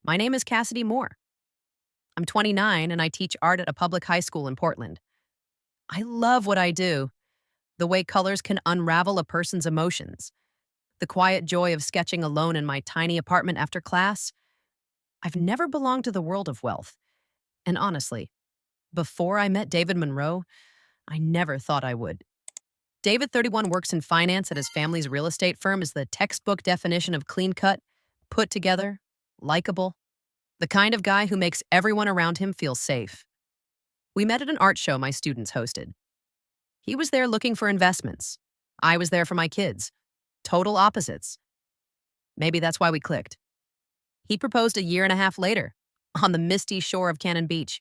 My name is Cassidy Moore. I'm 29 and I teach art at a public high school in Portland. I love what I do, the way colors can unravel a person's emotions, the quiet joy of sketching alone in my tiny apartment after class. I've never belonged to the world of wealth. And honestly, before I met David Monroe, I never thought I would. David, 31, works in finance at his family's real estate firm, is the textbook definition of clean cut, put together, likable, the kind of guy who makes everyone around him feel safe. We met at an art show my students hosted. He was there looking for investments. I was there for my kids. Total opposites. Maybe that's why we clicked. He proposed a year and a half later, on the misty shore of Cannon Beach.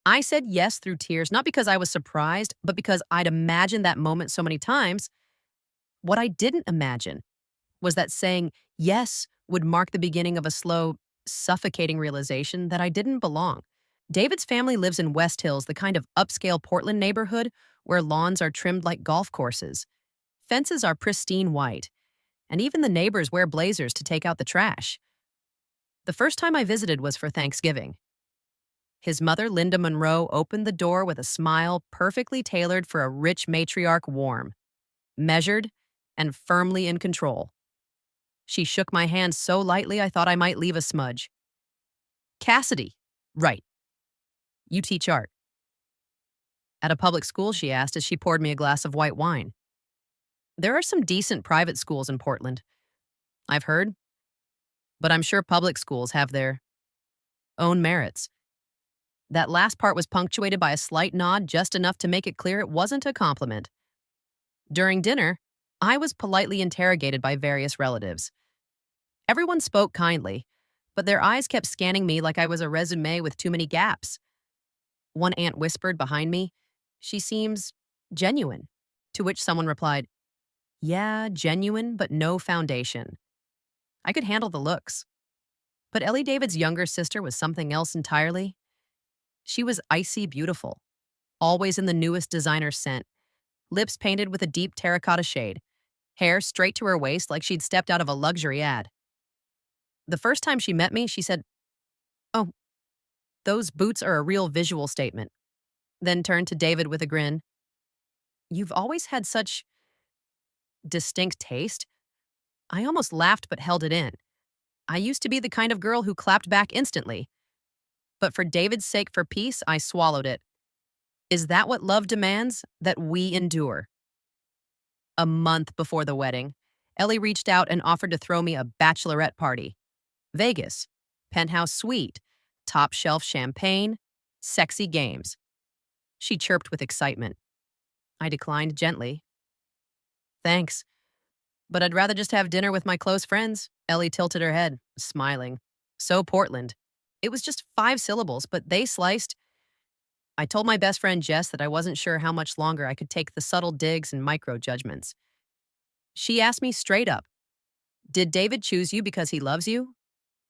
I said yes through tears, not because I was surprised, but because I'd imagined that moment so many times. What I didn't imagine was that saying yes would mark the beginning of a slow, suffocating realization that I didn't belong. David's family lives in West Hills, the kind of upscale Portland neighborhood where lawns are trimmed like golf courses. Fences are pristine white, and even the neighbors wear blazers to take out the trash. The first time I visited was for Thanksgiving. His mother, Linda Monroe, opened the door with a smile perfectly tailored for a rich matriarch, warm, measured, and firmly in control. She shook my hand so lightly I thought I might leave a smudge. Cassidy, right. You teach art. At a public school, she asked as she poured me a glass of white wine. There are some decent private schools in Portland, I've heard, but I'm sure public schools have their own merits. That last part was punctuated by a slight nod, just enough to make it clear it wasn't a compliment. During dinner, I was politely interrogated by various relatives. Everyone spoke kindly, but their eyes kept scanning me like I was a resume with too many gaps. One aunt whispered behind me, "She seems genuine," to which someone replied, "Yeah, genuine, but no foundation." I could handle the looks. But Ellie David's younger sister was something else entirely. She was icy beautiful, always in the newest designer scent, lips painted with a deep terracotta shade, hair straight to her waist like she'd stepped out of a luxury ad. The first time she met me, she said, "Oh, those boots are a real visual statement," then turned to David with a grin. "You've always had such distinct taste." I almost laughed but held it in. I used to be the kind of girl who clapped back instantly. But for David's sake, for peace, I swallowed it. Is that what love demands? That we endure? A month before the wedding, Ellie reached out and offered to throw me a bachelorette party. Vegas, penthouse suite, top shelf champagne, sexy games. She chirped with excitement. I declined gently. "Thanks, but I'd rather just have dinner with my close friends." Ellie tilted her head, smiling. So Portland. It was just 5 syllables, but they sliced. I told my best friend Jess that I wasn't sure how much longer I could take the subtle digs and micro judgments. She asked me straight up, "Did David choose you because he loves you,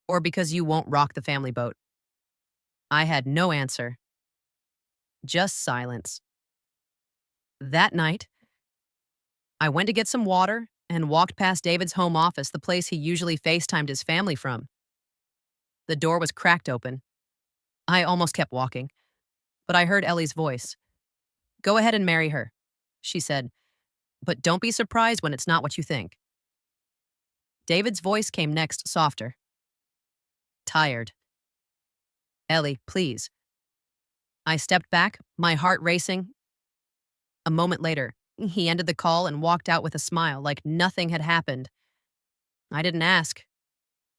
or because you won't rock the family boat?" I had no answer, just silence. That night, I went to get some water and walked past David's home office, the place he usually FaceTimed his family from. The door was cracked open. I almost kept walking, but I heard Ellie's voice. "Go ahead and marry her," she said, "but don't be surprised when it's not what you think." David's voice came next, softer. "Tired. Ellie, please." I stepped back, my heart racing. A moment later, he ended the call and walked out with a smile, like nothing had happened. I didn't ask.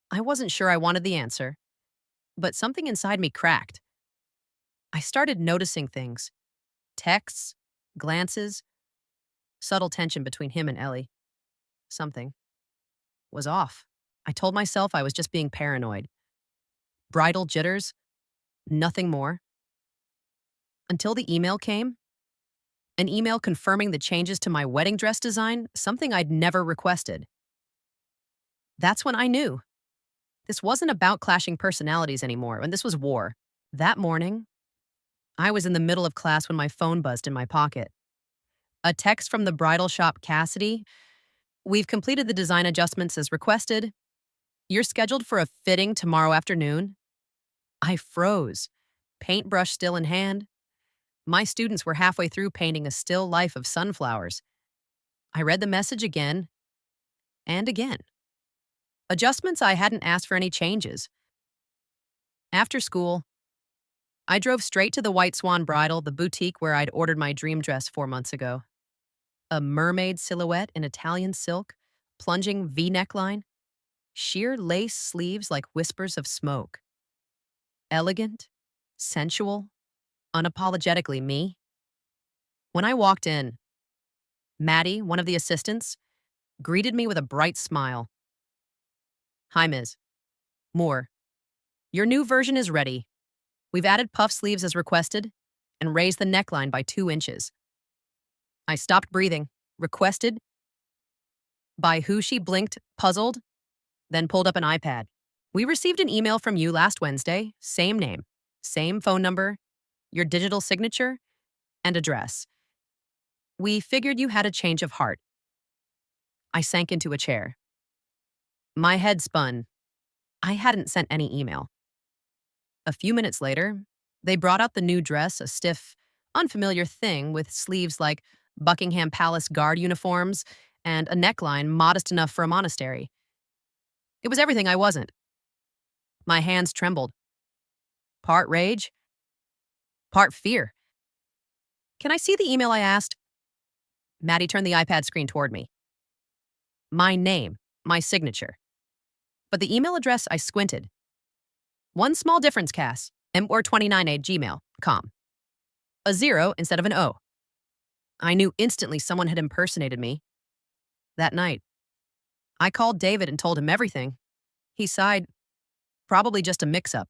I wasn't sure I wanted the answer, but something inside me cracked. I started noticing things. Texts, glances, subtle tension between him and Ellie. Something was off. I told myself I was just being paranoid. Bridal jitters, nothing more. Until the email came. An email confirming the changes to my wedding dress design, something I'd never requested. That's when I knew. This wasn't about clashing personalities anymore, and this was war. That morning, I was in the middle of class when my phone buzzed in my pocket. A text from the bridal shop, Cassidy. "We've completed the design adjustments as requested. You're scheduled for a fitting tomorrow afternoon? I froze, paintbrush still in hand. My students were halfway through painting a still life of sunflowers. I read the message again and again. Adjustments I hadn't asked for any changes. After school, I drove straight to the White Swan Bridal, the boutique where I'd ordered my dream dress 4 months ago. A mermaid silhouette in Italian silk, plunging V neckline, sheer lace sleeves like whispers of smoke. Elegant, sensual, unapologetically me. When I walked in, Maddie, one of the assistants, greeted me with a bright smile. Hi, Ms. Moore. Your new version is ready. We've added puff sleeves as requested and raised the neckline by 2 inches. I stopped breathing. Requested? By who? She blinked, puzzled, then pulled up an iPad. We received an email from you last Wednesday, same name, same phone number, your digital signature, and address. We figured you had a change of heart. I sank into a chair. My head spun. I hadn't sent any email. A few minutes later, they brought out the new dress, a stiff, unfamiliar thing with sleeves like Buckingham Palace guard uniforms and a neckline modest enough for a monastery. It was everything I wasn't. My hands trembled. Part rage, part fear. Can I see the email? I asked. Maddie turned the iPad screen toward me. My name, my signature. But the email address, I squinted. One small difference, Cass. m29@gmail.com. A 0 instead of an O. I knew instantly someone had impersonated me. That night, I called David and told him everything. He sighed. Probably just a mix-up.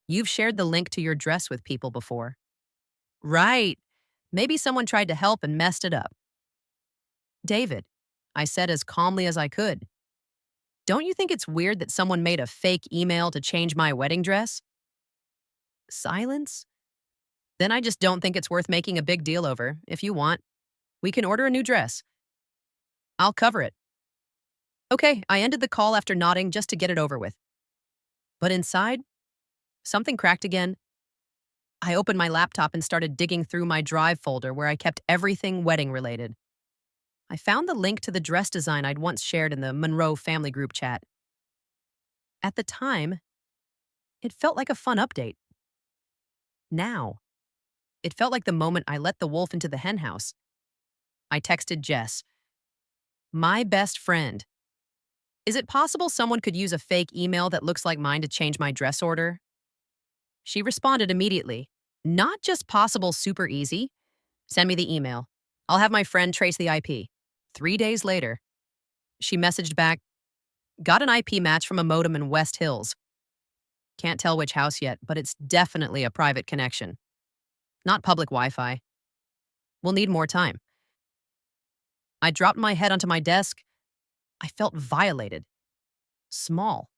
You've shared the link to your dress with people before. Right. Maybe someone tried to help and messed it up. David, I said as calmly as I could. Don't you think it's weird that someone made a fake email to change my wedding dress? Silence? Then I just don't think it's worth making a big deal over. If you want, we can order a new dress. I'll cover it. Okay, I ended the call after nodding just to get it over with. But inside, something cracked again. I opened my laptop and started digging through my drive folder where I kept everything wedding related. I found the link to the dress design I'd once shared in the Monroe family group chat. At the time, it felt like a fun update. Now, it felt like the moment I let the wolf into the henhouse. I texted Jess. My best friend. Is it possible someone could use a fake email that looks like mine to change my dress order? She responded immediately. Not just possible, super easy. Send me the email. I'll have my friend trace the IP. 3 days later, she messaged back, got an IP match from a modem in West Hills. Can't tell which house yet, but it's definitely a private connection. Not public Wi-Fi. We'll need more time. I dropped my head onto my desk. I felt violated. Small.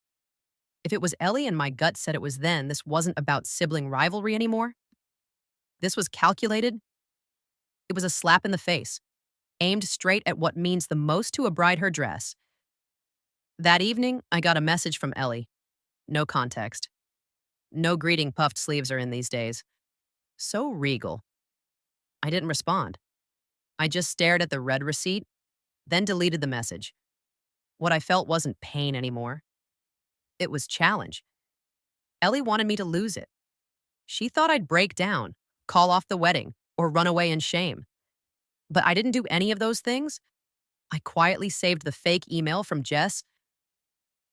If it was Ellie and my gut said it was then, this wasn't about sibling rivalry anymore. This was calculated. It was a slap in the face, aimed straight at what means the most to a bride her dress. That evening, I got a message from Ellie. No context. No greeting puffed sleeves are in these days. So regal. I didn't respond. I just stared at the red receipt, then deleted the message. What I felt wasn't pain anymore. It was challenge. Ellie wanted me to lose it. She thought I'd break down, call off the wedding, or run away in shame. But I didn't do any of those things. I quietly saved the fake email from Jess.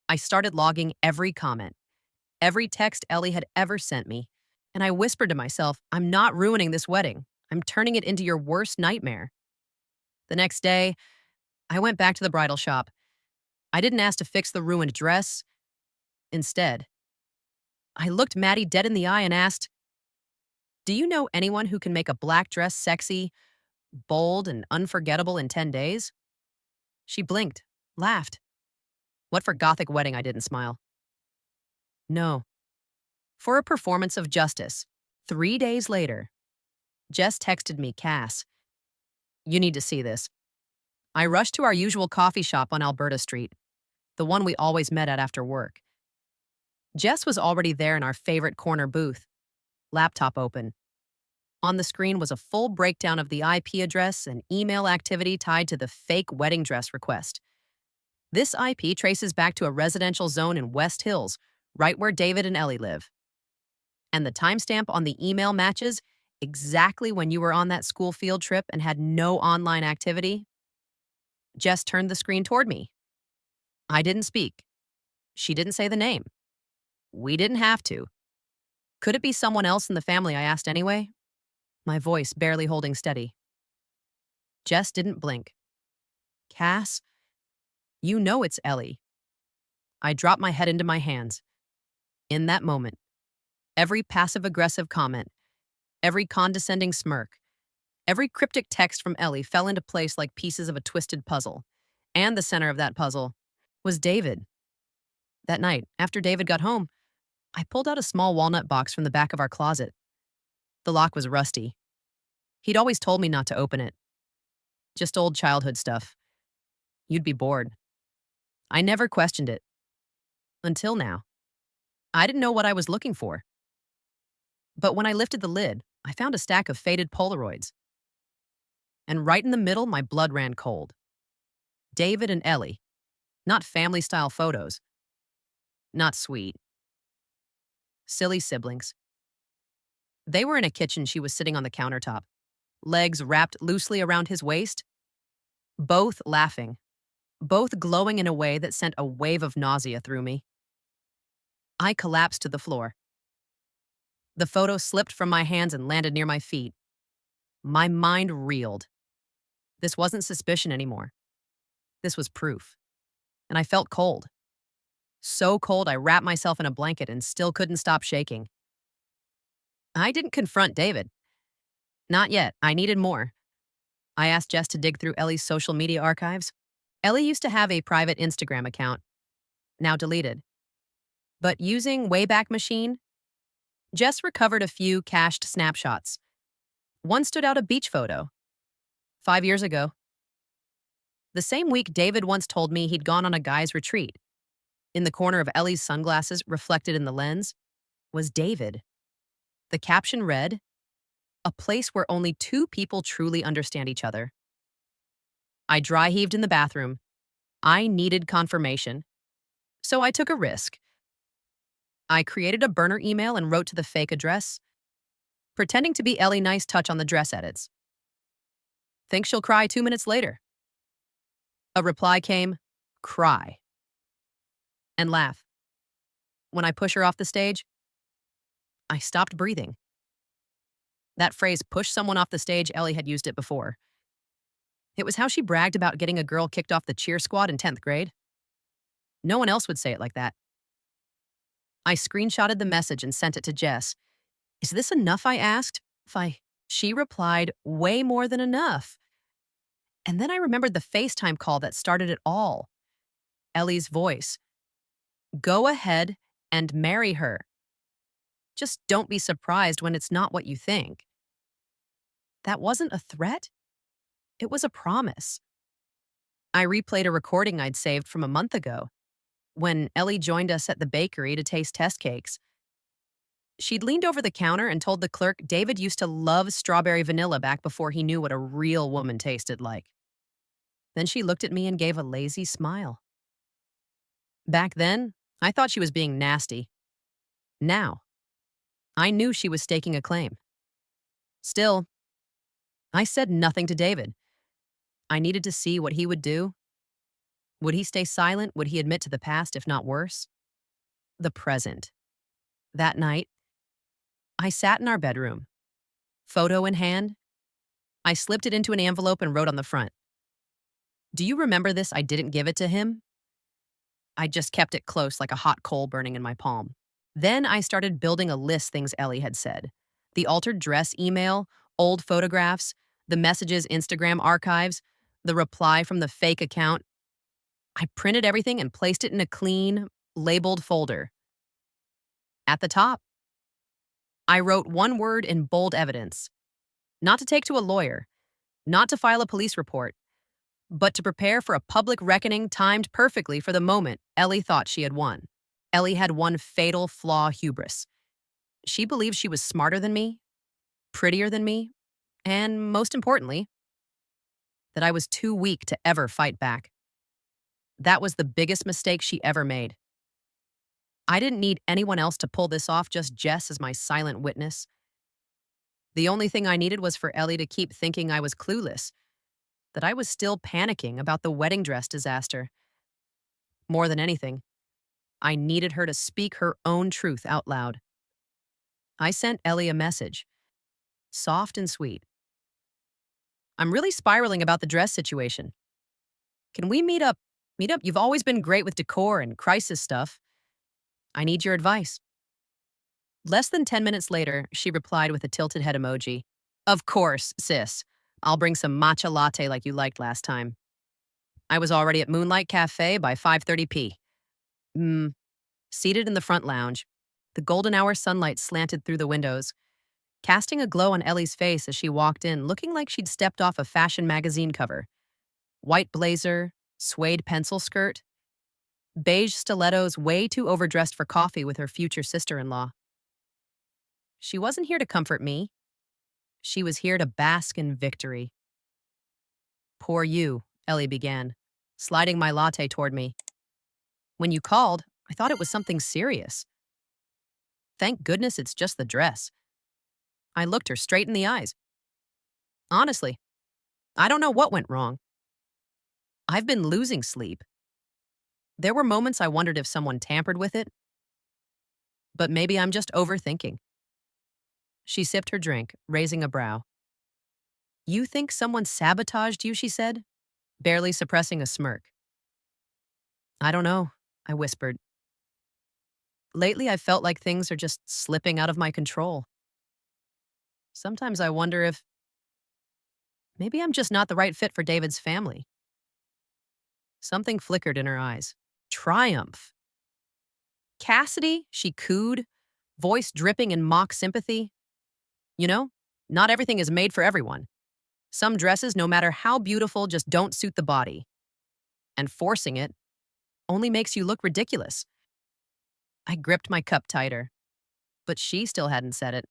I started logging every comment, every text Ellie had ever sent me, and I whispered to myself, I'm not ruining this wedding. I'm turning it into your worst nightmare. The next day, I went back to the bridal shop. I didn't ask to fix the ruined dress. Instead, I looked Maddie dead in the eye and asked, do you know anyone who can make a black dress sexy, bold, and unforgettable in 10 days? She blinked, laughed. What for Gothic wedding? I didn't smile. No. For a performance of justice. 3 days later, Jess texted me, Cass. You need to see this. I rushed to our usual coffee shop on Alberta Street. the one we always met at after work. Jess was already there in our favorite corner booth, laptop open. On the screen was a full breakdown of the IP address and email activity tied to the fake wedding dress request. This IP traces back to a residential zone in West Hills, right where David and Ellie live. And the timestamp on the email matches exactly when you were on that school field trip and had no online activity. Jess turned the screen toward me. I didn't speak. She didn't say the name. We didn't have to. Could it be someone else in the family, I asked anyway? My voice barely holding steady. Jess didn't blink. Cass, you know it's Ellie. I dropped my head into my hands. In that moment, every passive-aggressive comment, every condescending smirk, every cryptic text from Ellie fell into place like pieces of a twisted puzzle. And the center of that puzzle was David. That night, after David got home, I pulled out a small walnut box from the back of our closet. The lock was rusty. He'd always told me not to open it. Just old childhood stuff. You'd be bored. I never questioned it. Until now. I didn't know what I was looking for. But when I lifted the lid, I found a stack of faded Polaroids. And right in the middle, my blood ran cold. David and Ellie. Not family-style photos. Not sweet. Silly siblings. They were in a kitchen. She was sitting on the countertop, legs wrapped loosely around his waist, both laughing, both glowing in a way that sent a wave of nausea through me. I collapsed to the floor. The photo slipped from my hands and landed near my feet. My mind reeled. This wasn't suspicion anymore. This was proof. And I felt cold. So cold I wrapped myself in a blanket and still couldn't stop shaking. I didn't confront David. Not yet. I needed more. I asked Jess to dig through Ellie's social media archives. Ellie used to have a private Instagram account, now deleted. But using Wayback Machine, Jess recovered a few cached snapshots. One stood out, a beach photo. 5 years ago. The same week, David once told me he'd gone on a guy's retreat. In the corner of Ellie's sunglasses, reflected in the lens, was David. The caption read, "A place where only two people truly understand each other." I dry heaved in the bathroom. I needed confirmation. So I took a risk. I created a burner email and wrote to the fake address, pretending to be Ellie. Nice touch on the dress edits. Think she'll cry 2 minutes later. A reply came, cry. And laugh. When I push her off the stage, I stopped breathing. That phrase, push someone off the stage, Ellie had used it before. It was how she bragged about getting a girl kicked off the cheer squad in 10th grade. No one else would say it like that. I screenshotted the message and sent it to Jess. Is this enough, I asked. She replied, way more than enough. And then I remembered the FaceTime call that started it all. Ellie's voice. Go ahead and marry her. Just don't be surprised when it's not what you think. That wasn't a threat. It was a promise. I replayed a recording I'd saved from a month ago, when Ellie joined us at the bakery to taste test cakes. She'd leaned over the counter and told the clerk David used to love strawberry vanilla back before he knew what a real woman tasted like. Then she looked at me and gave a lazy smile. Back then, I thought she was being nasty. Now, I knew she was staking a claim. Still, I said nothing to David. I needed to see what he would do. Would he stay silent? Would he admit to the past, if not worse? The present. That night, I sat in our bedroom, photo in hand. I slipped it into an envelope and wrote on the front, "Do you remember this? I didn't give it to him." I just kept it close like a hot coal burning in my palm. Then I started building a list, things Ellie had said. The altered dress email, old photographs, the messages Instagram archives, the reply from the fake account. I printed everything and placed it in a clean, labeled folder. At the top, I wrote one word in bold evidence. Not to take to a lawyer, not to file a police report, but to prepare for a public reckoning timed perfectly for the moment Ellie thought she had won. Ellie had one fatal flaw: hubris. She believed she was smarter than me, prettier than me, and most importantly, that I was too weak to ever fight back. That was the biggest mistake she ever made. I didn't need anyone else to pull this off, just Jess as my silent witness. The only thing I needed was for Ellie to keep thinking I was clueless, that I was still panicking about the wedding dress disaster. More than anything, I needed her to speak her own truth out loud. I sent Ellie a message, soft and sweet. I'm really spiraling about the dress situation. Can we meet up? Meet up? You've always been great with decor and crisis stuff. I need your advice. Less than 10 minutes later, she replied with a tilted head emoji. Of course, sis. I'll bring some matcha latte like you liked last time. I was already at Moonlight Cafe by 5:30 p. Seated in the front lounge, the golden hour sunlight slanted through the windows, casting a glow on Ellie's face as she walked in, looking like she'd stepped off a fashion magazine cover. White blazer, suede pencil skirt, beige stilettos, way too overdressed for coffee with her future sister-in-law. She wasn't here to comfort me. She was here to bask in victory. Poor you, Ellie began, sliding my latte toward me. When you called, I thought it was something serious. Thank goodness it's just the dress. I looked her straight in the eyes. Honestly, I don't know what went wrong. I've been losing sleep. There were moments I wondered if someone tampered with it, but maybe I'm just overthinking. She sipped her drink, raising a brow. You think someone sabotaged you, she said, barely suppressing a smirk. I don't know, I whispered. Lately, I felt like things are just slipping out of my control. Sometimes I wonder if maybe I'm just not the right fit for David's family. Something flickered in her eyes. Triumph. Cassidy, she cooed, voice dripping in mock sympathy. You know, not everything is made for everyone. Some dresses, no matter how beautiful, just don't suit the body. And forcing it only makes you look ridiculous. I gripped my cup tighter, but she still hadn't said it.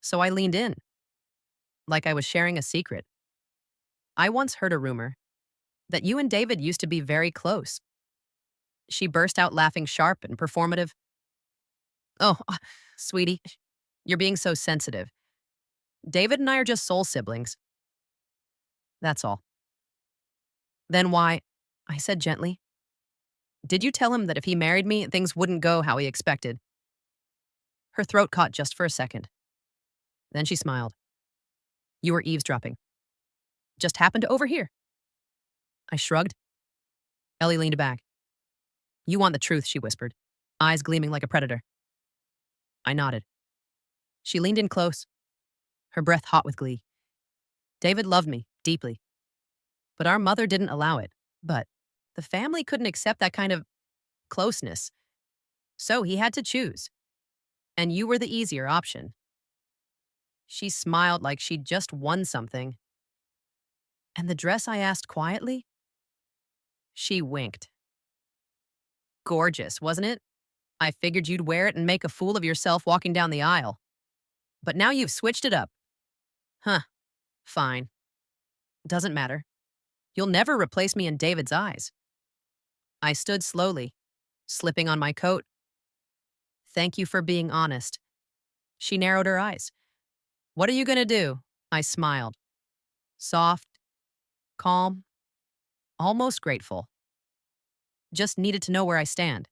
So I leaned in, like I was sharing a secret. I once heard a rumor that you and David used to be very close. She burst out laughing, sharp and performative. Oh, sweetie, you're being so sensitive. David and I are just soul siblings. That's all. Then why? I said gently. Did you tell him that if he married me, things wouldn't go how he expected? Her throat caught just for a second. Then she smiled. You were eavesdropping. Just happened to overhear. I shrugged. Ellie leaned back. You want the truth, she whispered, eyes gleaming like a predator. I nodded. She leaned in close, her breath hot with glee. David loved me deeply, but our mother didn't allow it. But the family couldn't accept that kind of closeness, so he had to choose. And you were the easier option. She smiled like she'd just won something. And the dress, I asked quietly? She winked. Gorgeous, wasn't it? I figured you'd wear it and make a fool of yourself walking down the aisle. But now you've switched it up. Huh, fine. Doesn't matter. You'll never replace me in David's eyes. I stood slowly, slipping on my coat. Thank you for being honest. She narrowed her eyes. What are you going to do? I smiled. Soft, calm, almost grateful. Just needed to know where I stand.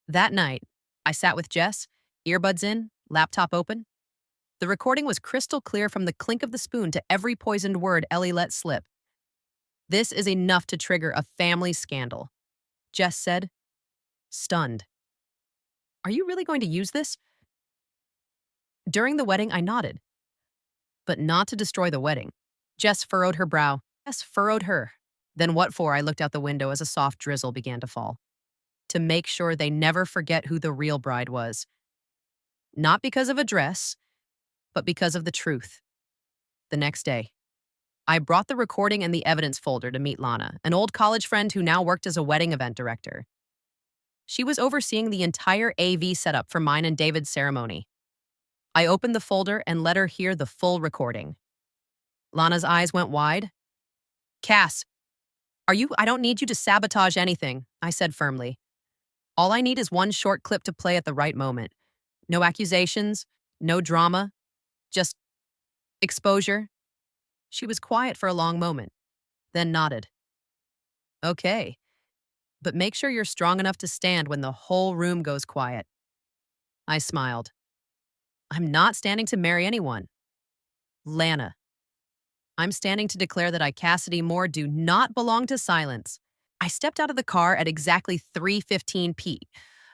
That night, I sat with Jess, earbuds in, laptop open. The recording was crystal clear, from the clink of the spoon to every poisoned word Ellie let slip. This is enough to trigger a family scandal, Jess said, stunned. Are you really going to use this? During the wedding, I nodded. But not to destroy the wedding. Jess furrowed her brow. Jess furrowed her. Then what for? I looked out the window as a soft drizzle began to fall. To make sure they never forget who the real bride was. Not because of a dress, but because of the truth. The next day, I brought the recording and the evidence folder to meet Lana, an old college friend who now worked as a wedding event director. She was overseeing the entire AV setup for mine and David's ceremony. I opened the folder and let her hear the full recording. Lana's eyes went wide. Cass, I don't need you to sabotage anything, I said firmly. All I need is one short clip to play at the right moment. No accusations, no drama, just exposure. She was quiet for a long moment, then nodded. Okay, but make sure you're strong enough to stand when the whole room goes quiet. I smiled. I'm not standing to marry anyone. Lana. I'm standing to declare that I, Cassidy Moore, do not belong to silence. I stepped out of the car at exactly 3:15 p.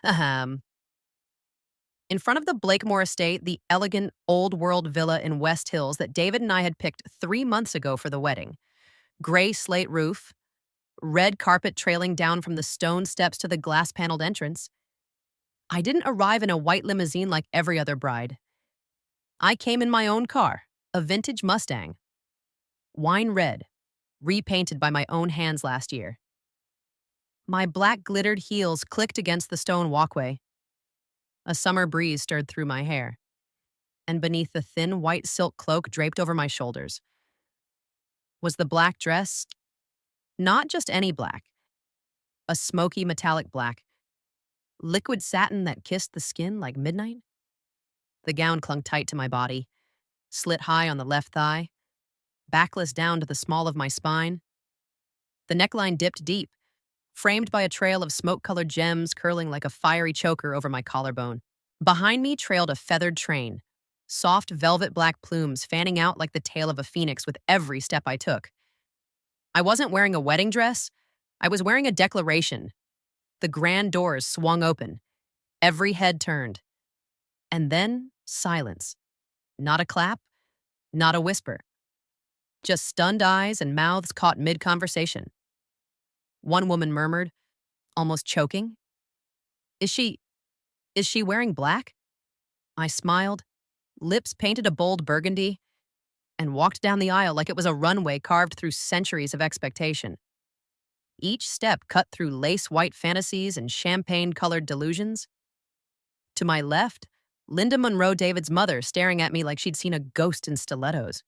Ahem. In front of the Blakemore estate, the elegant, old-world villa in West Hills that David and I had picked 3 months ago for the wedding. Gray slate roof, red carpet trailing down from the stone steps to the glass-paneled entrance. I didn't arrive in a white limousine like every other bride. I came in my own car, a vintage Mustang. Wine red, repainted by my own hands last year. My black glittered heels clicked against the stone walkway. A summer breeze stirred through my hair, and beneath the thin white silk cloak draped over my shoulders was the black dress, not just any black, a smoky metallic black, liquid satin that kissed the skin like midnight. The gown clung tight to my body, slit high on the left thigh, backless down to the small of my spine. The neckline dipped deep, framed by a trail of smoke-colored gems curling like a fiery choker over my collarbone. Behind me trailed a feathered train, soft velvet black plumes fanning out like the tail of a phoenix with every step I took. I wasn't wearing a wedding dress. I was wearing a declaration. The grand doors swung open. Every head turned. And then silence. Not a clap, not a whisper. Just stunned eyes and mouths caught mid-conversation. One woman murmured, almost choking, Is she wearing black?" I smiled, lips painted a bold burgundy, and walked down the aisle like it was a runway carved through centuries of expectation. Each step cut through lace-white fantasies and champagne-colored delusions. To my left, Linda Monroe, David's mother, staring at me like she'd seen a ghost in stilettos.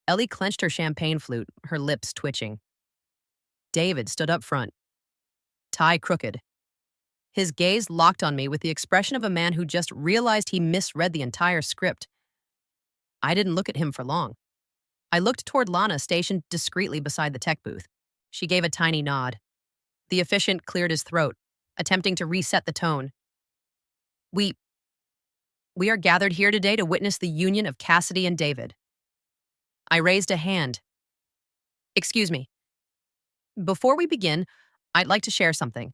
Ellie clenched her champagne flute, her lips twitching. David stood up front, tie crooked. His gaze locked on me with the expression of a man who just realized he misread the entire script. I didn't look at him for long. I looked toward Lana, stationed discreetly beside the tech booth. She gave a tiny nod. The officiant cleared his throat, attempting to reset the tone. We are gathered here today to witness the union of Cassidy and David." I raised a hand. "Excuse me. Before we begin, I'd like to share something."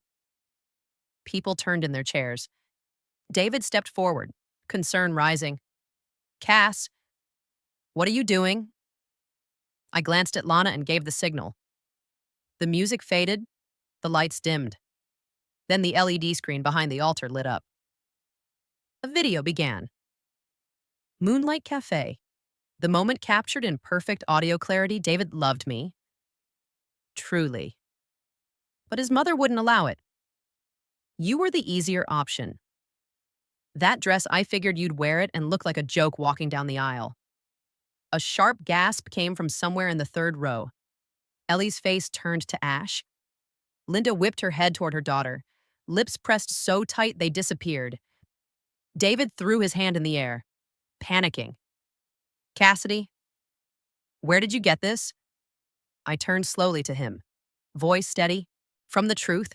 People turned in their chairs. David stepped forward, concern rising. "Cass, what are you doing?" I glanced at Lana and gave the signal. The music faded, the lights dimmed. Then the LED screen behind the altar lit up. A video began. Moonlight Cafe. The moment captured in perfect audio clarity. David loved me. Truly. But his mother wouldn't allow it. "You were the easier option. That dress, I figured you'd wear it and look like a joke walking down the aisle." A sharp gasp came from somewhere in the third row. Ellie's face turned to ash. Linda whipped her head toward her daughter, lips pressed so tight they disappeared. David threw his hand in the air, panicking. "Cassidy, where did you get this?" I turned slowly to him, voice steady, "From the truth,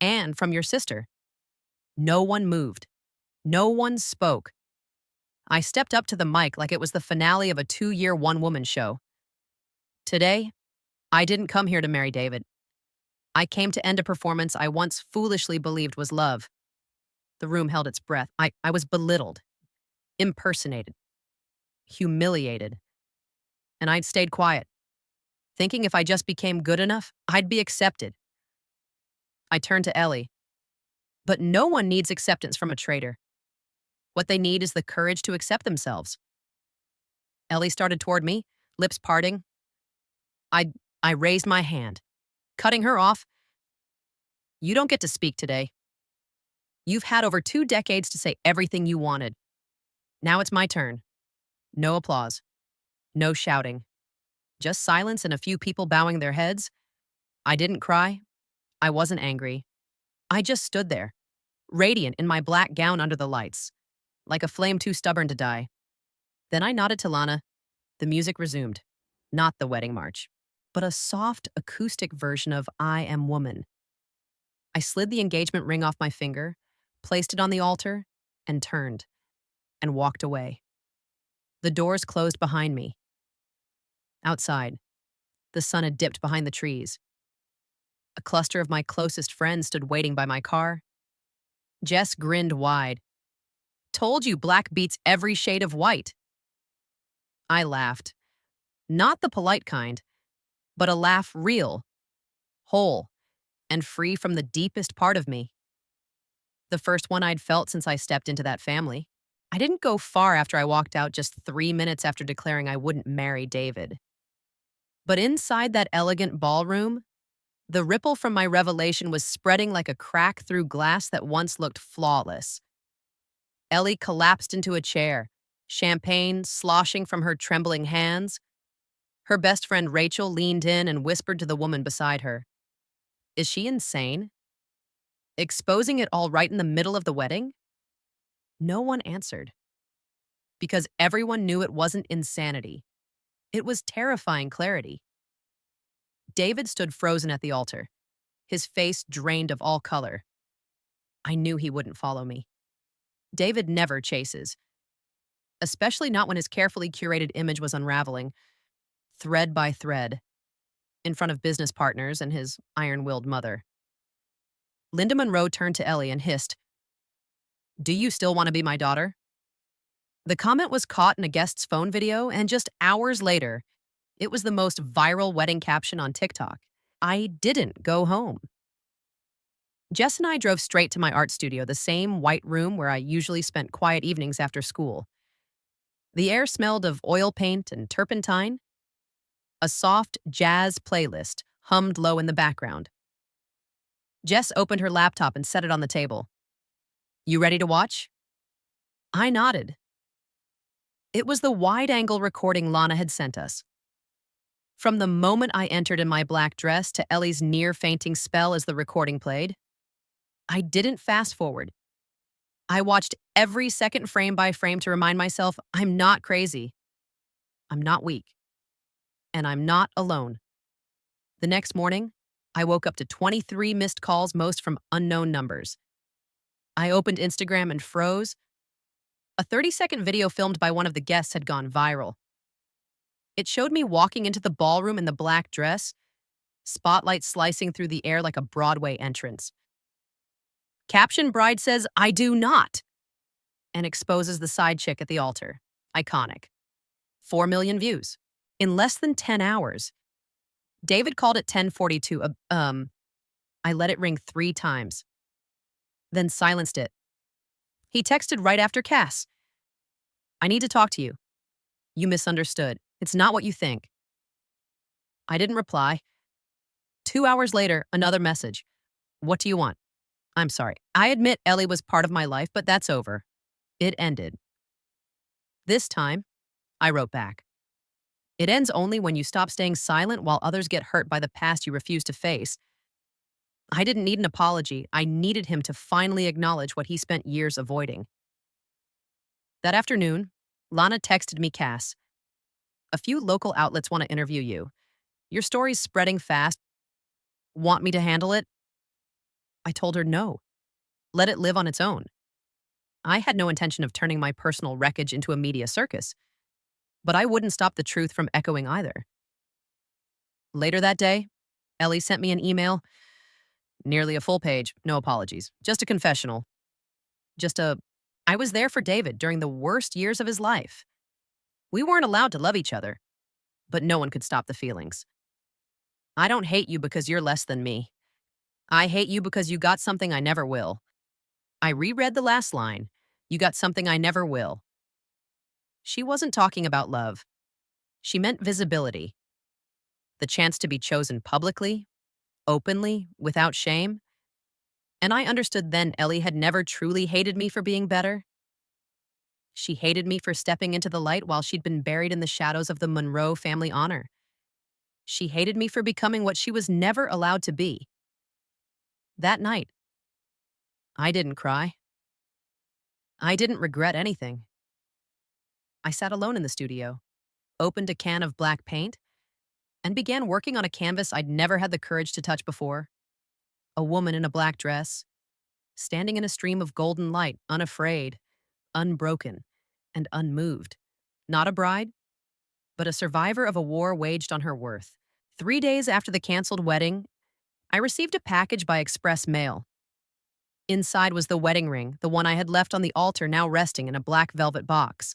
and from your sister." No one moved. No one spoke. I stepped up to the mic like it was the finale of a 2-year one-woman show. Today, I didn't come here to marry David. I came to end a performance I once foolishly believed was love. The room held its breath. I was belittled, impersonated, humiliated. And I'd stayed quiet, thinking if I just became good enough, I'd be accepted. I turned to Ellie. But no one needs acceptance from a traitor. What they need is the courage to accept themselves. Ellie started toward me, lips parting, I, I raised my hand. Cutting her off, you don't get to speak today. You've had over 2 decades to say everything you wanted. Now it's my turn. No applause. No shouting. Just silence and a few people bowing their heads. I didn't cry. I wasn't angry. I just stood there, radiant in my black gown under the lights, like a flame too stubborn to die. Then I nodded to Lana. The music resumed. Not the wedding march, but a soft acoustic version of I Am Woman. I slid the engagement ring off my finger, placed it on the altar, and turned, and walked away. The doors closed behind me. Outside, the sun had dipped behind the trees. A cluster of my closest friends stood waiting by my car. Jess grinned wide. Told you black beats every shade of white. I laughed. Not the polite kind, but a laugh real, whole, and free from the deepest part of me. The first one I'd felt since I stepped into that family. I didn't go far after I walked out just 3 minutes after declaring I wouldn't marry David. But inside that elegant ballroom, the ripple from my revelation was spreading like a crack through glass that once looked flawless. Ellie collapsed into a chair, champagne sloshing from her trembling hands. Her best friend Rachel leaned in and whispered to the woman beside her, "Is she insane? Exposing it all right in the middle of the wedding?" No one answered, because everyone knew it wasn't insanity. It was terrifying clarity. David stood frozen at the altar, his face drained of all color. I knew he wouldn't follow me. David never chases, especially not when his carefully curated image was unraveling, thread by thread, in front of business partners and his iron-willed mother. Linda Monroe turned to Ellie and hissed, "Do you still want to be my daughter?" The comment was caught in a guest's phone video, and just hours later, it was the most viral wedding caption on TikTok. I didn't go home. Jess and I drove straight to my art studio, the same white room where I usually spent quiet evenings after school. The air smelled of oil paint and turpentine. A soft jazz playlist hummed low in the background. Jess opened her laptop and set it on the table. "You ready to watch?" I nodded. It was the wide-angle recording Lana had sent us. From the moment I entered in my black dress to Ellie's near-fainting spell as the recording played, I didn't fast forward. I watched every second frame by frame to remind myself I'm not crazy. I'm not weak. And I'm not alone. The next morning, I woke up to 23 missed calls, most from unknown numbers. I opened Instagram and froze. A 30-second video filmed by one of the guests had gone viral. It showed me walking into the ballroom in the black dress, spotlight slicing through the air like a Broadway entrance. Caption: bride says, "I do not," and exposes the side chick at the altar. Iconic. 4 million views. In less than 10 hours. David called at 10:42. I let it ring 3 times, then silenced it. He texted right after Cass. "I need to talk to you. You misunderstood. It's not what you think." I didn't reply. 2 hours later, another message. "What do you want?" "I'm sorry. I admit Ellie was part of my life, but that's over." It ended. This time, I wrote back. It ends only when you stop staying silent while others get hurt by the past you refuse to face. I didn't need an apology. I needed him to finally acknowledge what he spent years avoiding. That afternoon, Lana texted me, "Cass, a few local outlets want to interview you. Your story's spreading fast. Want me to handle it?" I told her no. Let it live on its own. I had no intention of turning my personal wreckage into a media circus, but I wouldn't stop the truth from echoing either. Later that day, Ellie sent me an email, nearly a full page, no apologies, just a confessional. I was there for David during the worst years of his life. We weren't allowed to love each other, but no one could stop the feelings. I don't hate you because you're less than me. I hate you because you got something I never will. I reread the last line. You got something I never will. She wasn't talking about love. She meant visibility. the chance to be chosen publicly, openly, without shame. And I understood then Ellie had never truly hated me for being better. She hated me for stepping into the light while she'd been buried in the shadows of the Monroe family honor. She hated me for becoming what she was never allowed to be. That night, I didn't cry. I didn't regret anything. I sat alone in the studio, opened a can of black paint, and began working on a canvas I'd never had the courage to touch before. A woman in a black dress, standing in a stream of golden light, unafraid, unbroken, and unmoved. Not a bride, but a survivor of a war waged on her worth. 3 days after the canceled wedding, I received a package by express mail. Inside was the wedding ring, the one I had left on the altar now resting in a black velvet box,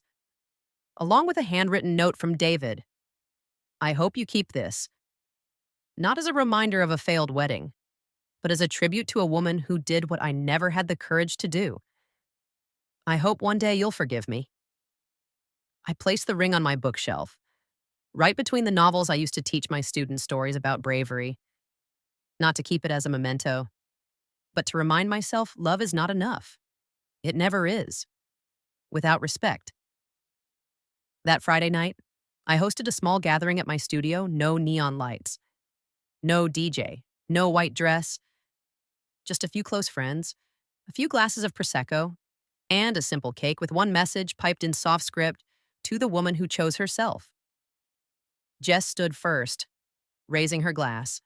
along with a handwritten note from David. I hope you keep this, not as a reminder of a failed wedding, but as a tribute to a woman who did what I never had the courage to do. I hope one day you'll forgive me. I placed the ring on my bookshelf, right between the novels I used to teach my students stories about bravery, not to keep it as a memento, but to remind myself love is not enough. It never is, without respect. That Friday night, I hosted a small gathering at my studio, no neon lights, no DJ, no white dress, just a few close friends, a few glasses of Prosecco, and a simple cake with one message piped in soft script to the woman who chose herself. Jess stood first, raising her glass.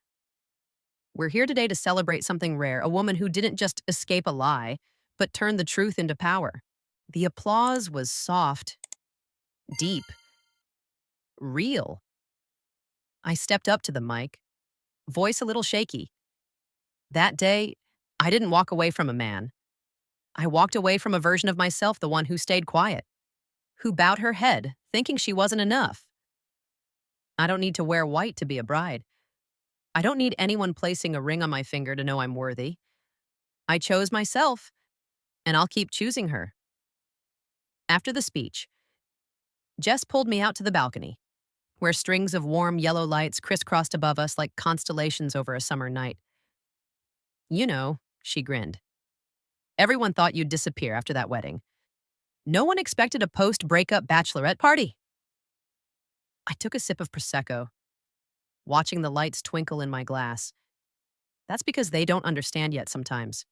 We're here today to celebrate something rare, a woman who didn't just escape a lie, but turned the truth into power. The applause was soft, deep, real. I stepped up to the mic, voice a little shaky. That day, I didn't walk away from a man. I walked away from a version of myself, the one who stayed quiet, who bowed her head, thinking she wasn't enough. I don't need to wear white to be a bride. I don't need anyone placing a ring on my finger to know I'm worthy. I chose myself, and I'll keep choosing her. After the speech, Jess pulled me out to the balcony, where strings of warm yellow lights crisscrossed above us like constellations over a summer night. You know, she grinned. Everyone thought you'd disappear after that wedding. No one expected a post-breakup bachelorette party. I took a sip of Prosecco, watching the lights twinkle in my glass. That's because they don't understand yet sometimes.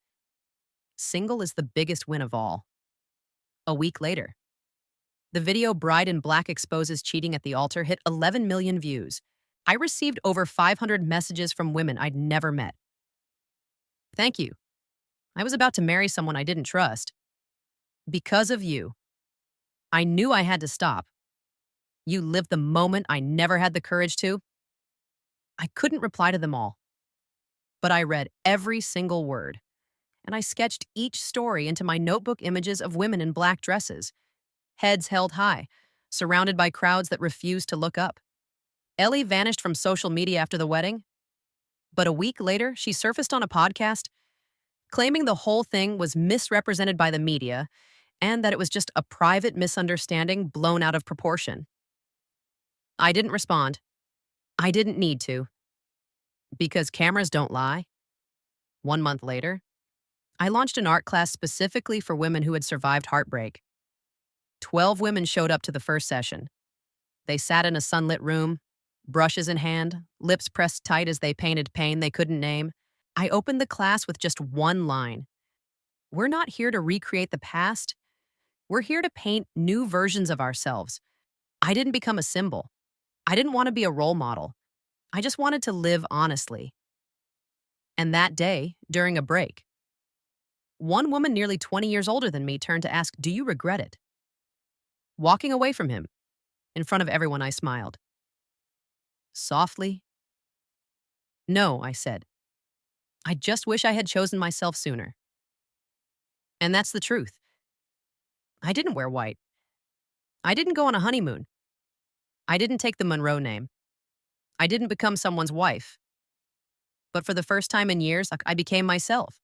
Single is the biggest win of all. A week later, the video Bride in Black Exposes Cheating at the Altar hit 11 million views. I received over 500 messages from women I'd never met. Thank you. I was about to marry someone I didn't trust. Because of you. I knew I had to stop. You lived the moment I never had the courage to. I couldn't reply to them all, but I read every single word, and I sketched each story into my notebook images of women in black dresses, heads held high, surrounded by crowds that refused to look up. Ellie vanished from social media after the wedding, but a week later, she surfaced on a podcast, claiming the whole thing was misrepresented by the media and that it was just a private misunderstanding blown out of proportion. I didn't respond. I didn't need to. Because cameras don't lie. 1 month later, I launched an art class specifically for women who had survived heartbreak. 12 women showed up to the first session. They sat in a sunlit room, brushes in hand, lips pressed tight as they painted pain they couldn't name. I opened the class with just one line. We're not here to recreate the past. We're here to paint new versions of ourselves. I didn't become a symbol. I didn't want to be a role model. I just wanted to live honestly. And that day, during a break, one woman nearly 20 years older than me turned to ask, "Do you regret it?" Walking away from him, in front of everyone, I smiled. Softly, "No," I said. "I just wish I had chosen myself sooner." And that's the truth. I didn't wear white. I didn't go on a honeymoon. I didn't take the Monroe name. I didn't become someone's wife. But for the first time in years, I became myself.